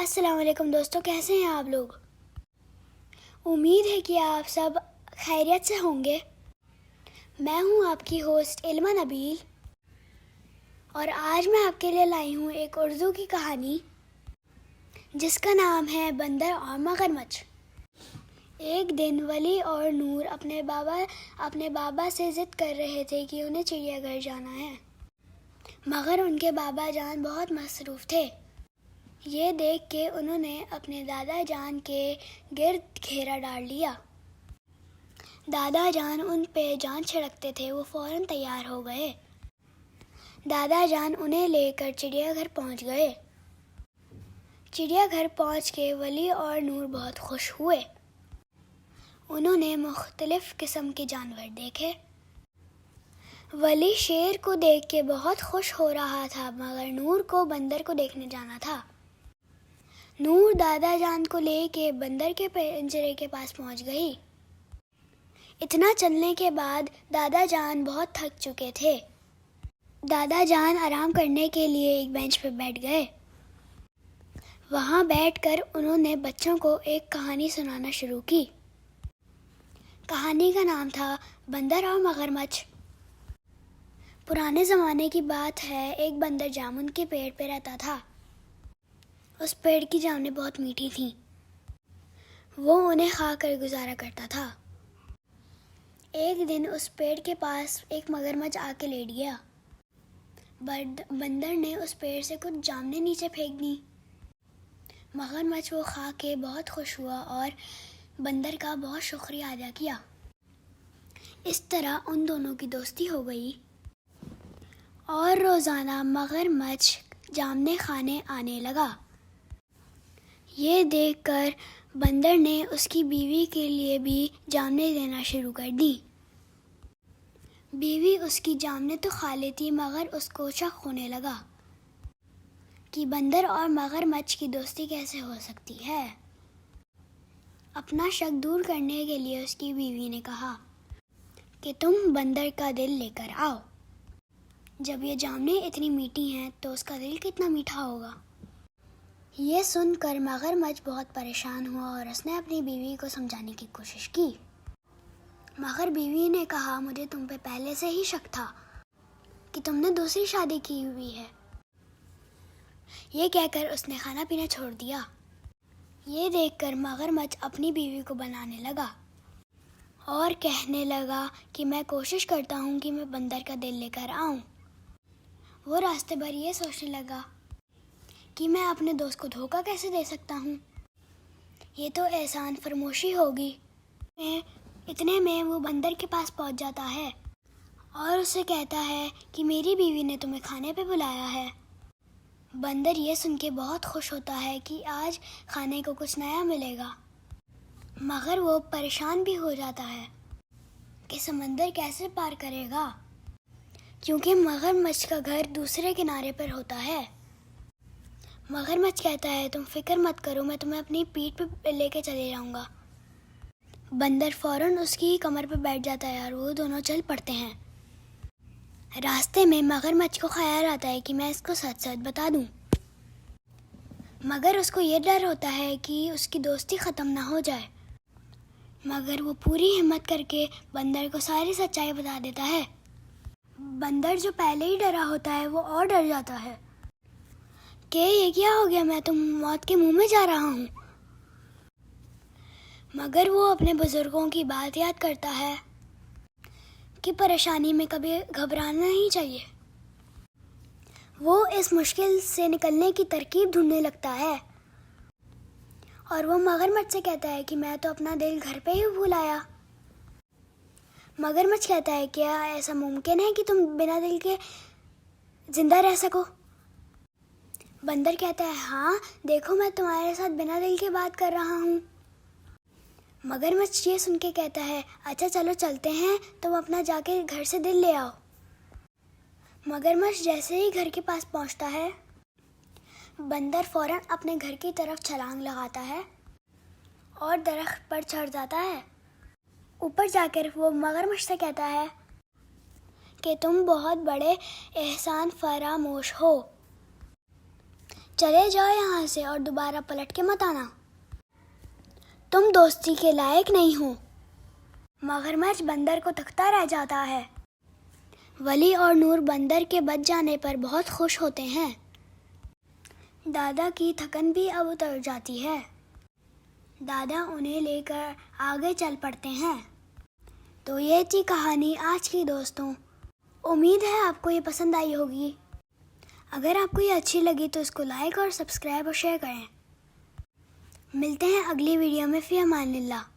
السلام علیکم دوستو، کیسے ہیں آپ لوگ؟ امید ہے کہ آپ سب خیریت سے ہوں گے۔ میں ہوں آپ کی ہوسٹ علمہ نبیل، اور آج میں آپ کے لیے لائی ہوں ایک اردو کی کہانی جس کا نام ہے بندر اور مگرمچھ۔ ایک دن ولی اور نور اپنے بابا سے ضد کر رہے تھے کہ انہیں چڑیا گھر جانا ہے، مگر ان کے بابا جان بہت مصروف تھے۔ یہ دیکھ کے انہوں نے اپنے دادا جان کے گرد گھیرا ڈال لیا۔ دادا جان ان پہ جان چھڑکتے تھے، وہ فوراً تیار ہو گئے۔ دادا جان انہیں لے کر چڑیا گھر پہنچ گئے۔ چڑیا گھر پہنچ کے ولی اور نور بہت خوش ہوئے۔ انہوں نے مختلف قسم کے جانور دیکھے۔ ولی شیر کو دیکھ کے بہت خوش ہو رہا تھا، مگر نور کو بندر کو دیکھنے جانا تھا۔ نور دادا جان کو لے کے بندر کے پنجرے کے پاس پہنچ گئی۔ اتنا چلنے کے بعد دادا جان بہت تھک چکے تھے۔ دادا جان آرام کرنے کے لیے ایک بینچ پہ بیٹھ گئے۔ وہاں بیٹھ کر انہوں نے بچوں کو ایک کہانی سنانا شروع کی۔ کہانی کا نام تھا بندر اور مگرمچھ۔ پرانے زمانے کی بات ہے، ایک بندر جامن کے پیڑ پہ رہتا تھا۔ اس پیڑ کی جامنیں بہت میٹھی تھیں، وہ انہیں کھا کر گزارا کرتا تھا۔ ایک دن اس پیڑ کے پاس ایک مگرمچھ آ کے لیٹ گیا۔ بندر نے اس پیڑ سے کچھ جامنیں نیچے پھینک دیں۔ مگرمچھ وہ کھا کے بہت خوش ہوا اور بندر کا بہت شکریہ ادا کیا۔ اس طرح ان دونوں کی دوستی ہو گئی، اور روزانہ مگرمچھ جامنیں کھانے آنے لگا۔ یہ دیکھ کر بندر نے اس کی بیوی کے لیے بھی جامنیں دینا شروع کر دی۔ بیوی اس کی جامنیں تو کھا لیتی، مگر اس کو شک ہونے لگا کہ بندر اور مگرمچھ کی دوستی کیسے ہو سکتی ہے۔ اپنا شک دور کرنے کے لیے اس کی بیوی نے کہا کہ تم بندر کا دل لے کر آؤ۔ جب یہ جامنیں اتنی میٹھی ہیں تو اس کا دل کتنا میٹھا ہوگا۔ یہ سن کر مگرمچھ بہت پریشان ہوا اور اس نے اپنی بیوی کو سمجھانے کی کوشش کی، مگر بیوی نے کہا مجھے تم پہ پہلے سے ہی شک تھا کہ تم نے دوسری شادی کی ہوئی ہے۔ یہ کہہ کر اس نے کھانا پینا چھوڑ دیا۔ یہ دیکھ کر مگرمچھ اپنی بیوی کو بنانے لگا اور کہنے لگا کہ میں کوشش کرتا ہوں کہ میں بندر کا دل لے کر آؤں۔ وہ راستے بھر یہ سوچنے لگا کہ میں اپنے دوست کو دھوکہ کیسے دے سکتا ہوں، یہ تو احسان فراموشی ہوگی۔ اتنے میں وہ بندر کے پاس پہنچ جاتا ہے اور اسے کہتا ہے کہ میری بیوی نے تمہیں کھانے پہ بلایا ہے۔ بندر یہ سن کے بہت خوش ہوتا ہے کہ آج کھانے کو کچھ نیا ملے گا، مگر وہ پریشان بھی ہو جاتا ہے کہ سمندر کیسے پار کرے گا، کیونکہ مگرمچھ کا گھر دوسرے کنارے پر ہوتا ہے۔ مگرمچھ کہتا ہے تم فکر مت کرو، میں تمہیں اپنی پیٹھ پہ لے کے چلے جاؤں گا۔ بندر فوراً اس کی کمر پہ بیٹھ جاتا ہے اور وہ دونوں چل پڑتے ہیں۔ راستے میں مگرمچھ کو خیال آتا ہے کہ میں اس کو سچ سچ بتا دوں، مگر اس کو یہ ڈر ہوتا ہے کہ اس کی دوستی ختم نہ ہو جائے، مگر وہ پوری ہمت کر کے بندر کو ساری سچائی بتا دیتا ہے۔ بندر جو پہلے ہی ڈرا ہوتا ہے وہ اور ڈر جاتا ہے کہ یہ کیا ہو گیا، میں تو موت کے منہ میں جا رہا ہوں۔ مگر وہ اپنے بزرگوں کی بات یاد کرتا ہے کہ پریشانی میں کبھی گھبرانا نہیں چاہیے۔ وہ اس مشکل سے نکلنے کی ترکیب ڈھونڈنے لگتا ہے اور وہ مگرمچھ سے کہتا ہے کہ میں تو اپنا دل گھر پہ ہی بھول آیا۔ مگرمچھ کہتا ہے کیا ایسا ممکن ہے کہ تم بنا دل کے زندہ رہ سکو؟ بندر کہتا ہے ہاں دیکھو، میں تمہارے ساتھ بنا دل کے بات کر رہا ہوں۔ مگرمچھ یہ سن کے کہتا ہے اچھا چلو چلتے ہیں، تم اپنا جا کے گھر سے دل لے آؤ۔ مگرمچھ جیسے ہی گھر کے پاس پہنچتا ہے، بندر فوراً اپنے گھر کی طرف چھلانگ لگاتا ہے اور درخت پر چڑھ جاتا ہے۔ اوپر جا کر وہ مگرمچھ سے کہتا ہے کہ تم بہت بڑے احسان فراموش ہو چلے جاؤ یہاں سے اور دوبارہ پلٹ کے مت آنا، تم دوستی کے لائق نہیں ہو۔ مگرمچھ بندر کو تکتا رہ جاتا ہے۔ ولی اور نور بندر کے بچ جانے پر بہت خوش ہوتے ہیں۔ دادا کی تھکن بھی اب اتر جاتی ہے۔ دادا انہیں لے کر آگے چل پڑتے ہیں۔ تو یہ تھی کہانی آج کی دوستوں۔ امید ہے آپ کو یہ پسند آئی ہوگی۔ اگر آپ کو یہ اچھی لگی تو اس کو لائک اور سبسکرائب اور شیئر کریں۔ ملتے ہیں اگلی ویڈیو میں، فی امان اللہ۔